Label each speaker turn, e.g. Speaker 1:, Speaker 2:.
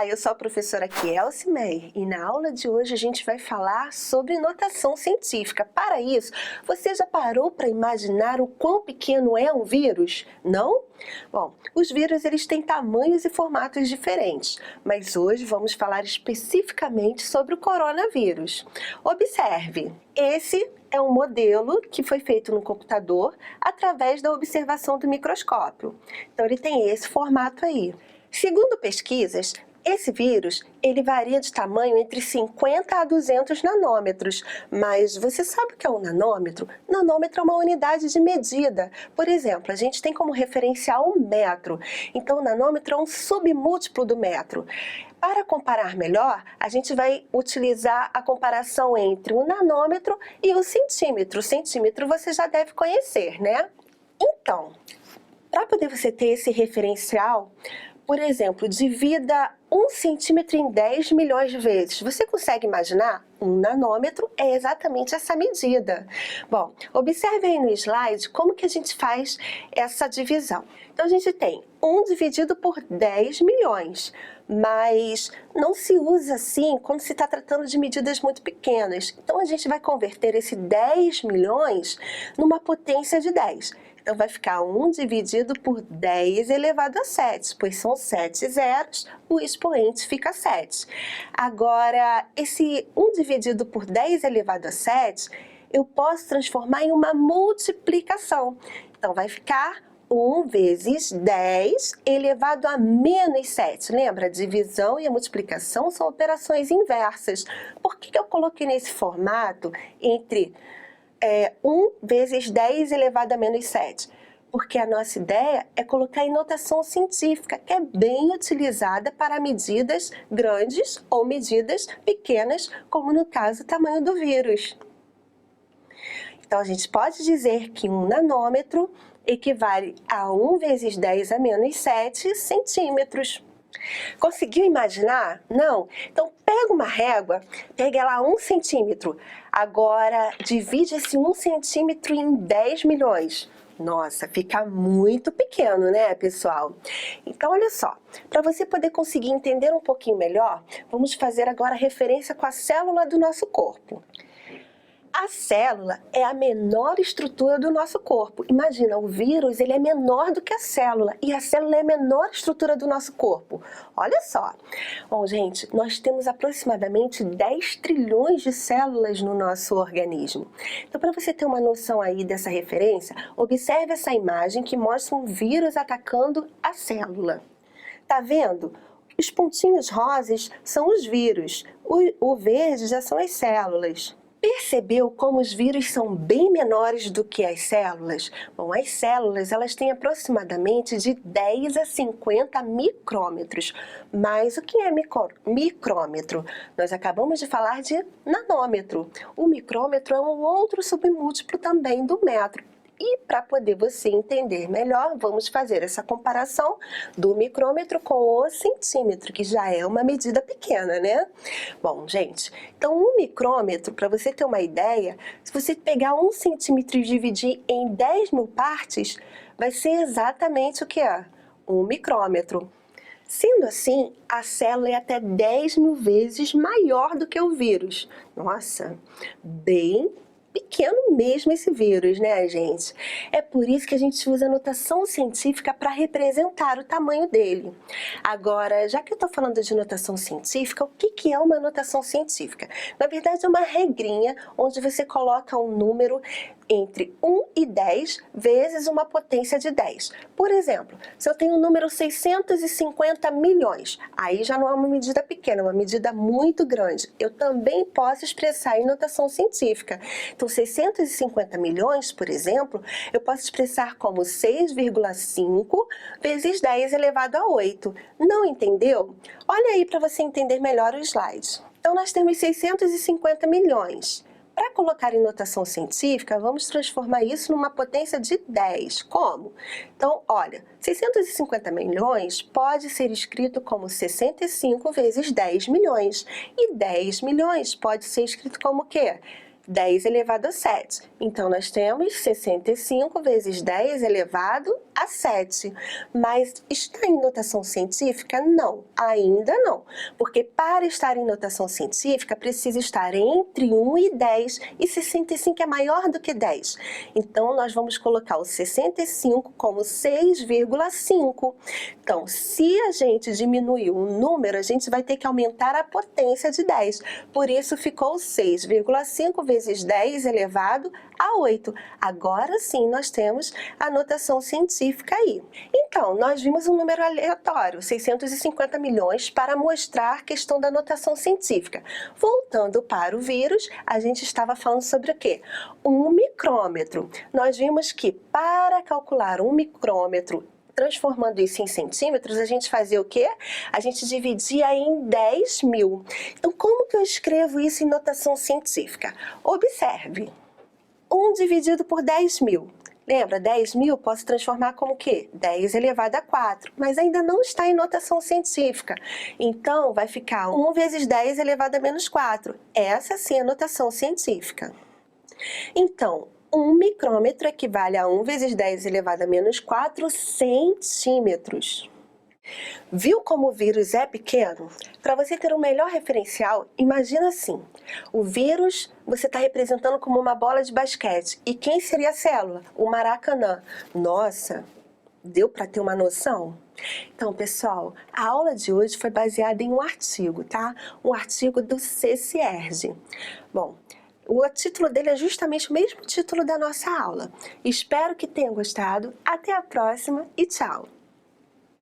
Speaker 1: Olá, eu sou a professora Kielce Meyer e na aula de hoje a gente vai falar sobre notação científica. Para isso, você já parou para imaginar o quão pequeno é um vírus? Não? Bom, os vírus eles têm tamanhos e formatos diferentes, mas hoje vamos falar especificamente sobre o coronavírus. Observe, esse é um modelo que foi feito no computador através da observação do microscópio. Então ele tem esse formato aí. Segundo pesquisas, esse vírus ele varia de tamanho entre 50 a 200 nanômetros, mas você sabe o que é um nanômetro? Nanômetro é uma unidade de medida. Por exemplo, a gente tem como referencial um metro, então o nanômetro é um submúltiplo do metro. Para comparar melhor, a gente vai utilizar a comparação entre o nanômetro e o centímetro. O centímetro você já deve conhecer, né? Então, para poder você ter esse referencial, por exemplo, divida 1 centímetro em 10 milhões de vezes. Você consegue imaginar? Um nanômetro é exatamente essa medida. Bom, observe aí no slide como que a gente faz essa divisão. Então, a gente tem 1 dividido por 10 milhões, mas não se usa assim quando se está tratando de medidas muito pequenas. Então, a gente vai converter esse 10 milhões numa potência de 10. Então, vai ficar 1 dividido por 10 elevado a 7, pois são 7 zeros, o expoente fica 7. Agora, esse 1 dividido por 10 elevado a 7, eu posso transformar em uma multiplicação. Então, vai ficar 1 vezes 10 elevado a menos 7. Lembra? A divisão e a multiplicação são operações inversas. Por que eu coloquei nesse formato entre 1 vezes 10 elevado a menos 7? Porque a nossa ideia é colocar em notação científica, que é bem utilizada para medidas grandes ou medidas pequenas, como no caso o tamanho do vírus. Então, a gente pode dizer que um nanômetro equivale a 1 vezes 10 a menos 7 centímetros. Conseguiu imaginar? Não? Então, pega uma régua, pega lá 1 centímetro. Agora, divide esse 1 centímetro em 10 milhões. Nossa, fica muito pequeno, né, pessoal? Então, olha só, para você poder conseguir entender um pouquinho melhor, vamos fazer agora referência com a célula do nosso corpo. A célula é a menor estrutura do nosso corpo. Imagina, o vírus ele é menor do que a célula e a célula é a menor estrutura do nosso corpo. Olha só. Bom, gente, nós temos aproximadamente 10 trilhões de células no nosso organismo. Então, para você ter uma noção aí dessa referência, observe essa imagem que mostra um vírus atacando a célula. Tá vendo? Os pontinhos rosas são os vírus, o verde já são as células. Percebeu como os vírus são bem menores do que as células? Bom, as células elas têm aproximadamente de 10 a 50 micrômetros. Mas o que é micrômetro? Nós acabamos de falar de nanômetro. O micrômetro é um outro submúltiplo também do metro. E para poder você entender melhor, vamos fazer essa comparação do micrômetro com o centímetro, que já é uma medida pequena, né? Bom, gente, então um micrômetro, para você ter uma ideia, se você pegar 1 centímetro e dividir em 10 mil partes, vai ser exatamente o que é? Um micrômetro. Sendo assim, a célula é até 10 mil vezes maior do que o vírus. Nossa, bem pequeno mesmo esse vírus, né, gente? É por isso que a gente usa a notação científica para representar o tamanho dele. Agora, já que eu estou falando de notação científica, o que é uma notação científica? Na verdade, é uma regrinha onde você coloca um número entre 1 e 10 vezes uma potência de 10. Por exemplo, se eu tenho o número 650 milhões, aí já não é uma medida pequena, é uma medida muito grande. Eu também posso expressar em notação científica. Então, 650 milhões, por exemplo, eu posso expressar como 6,5 vezes 10 elevado a 8. Não entendeu? Olha aí para você entender melhor o slide. Então, nós temos 650 milhões. Para colocar em notação científica, vamos transformar isso numa potência de 10. Como? Então, olha, 650 milhões pode ser escrito como 65 vezes 10 milhões. E 10 milhões pode ser escrito como o quê? 10 elevado a 7. Então, nós temos 65 vezes 10 elevado a 7. Mas está em notação científica? Não, ainda não. Porque para estar em notação científica, precisa estar entre 1 e 10, e 65 é maior do que 10. Então, nós vamos colocar o 65 como 6,5. Então, se a gente diminuir o número, a gente vai ter que aumentar a potência de 10. Por isso, ficou 6,5 vezes 10 elevado a 8. Agora sim, nós temos a notação científica aí. Então, nós vimos um número aleatório, 650 milhões, para mostrar a questão da notação científica. Voltando para o vírus, a gente estava falando sobre o quê? Um micrômetro. Nós vimos que para calcular um micrômetro, transformando isso em centímetros, a gente fazia o quê? A gente dividia em 10.000. Então, como que eu escrevo isso em notação científica? Observe. 1 dividido por 10.000. Lembra, 10.000 posso transformar como o quê? 10 elevado a 4, mas ainda não está em notação científica. Então, vai ficar 1 vezes 10 elevado a menos 4. Essa sim é a notação científica. Então, 1 micrômetro equivale a 1 vezes 10 elevado a menos 4 centímetros. Viu como o vírus é pequeno? Para você ter um melhor referencial, imagina assim, o vírus você está representando como uma bola de basquete. E quem seria a célula? O Maracanã. Nossa, deu para ter uma noção? Então, pessoal, a aula de hoje foi baseada em um artigo, tá? Um artigo do CCERJ. Bom, o título dele é justamente o mesmo título da nossa aula. Espero que tenham gostado. Até a próxima e tchau!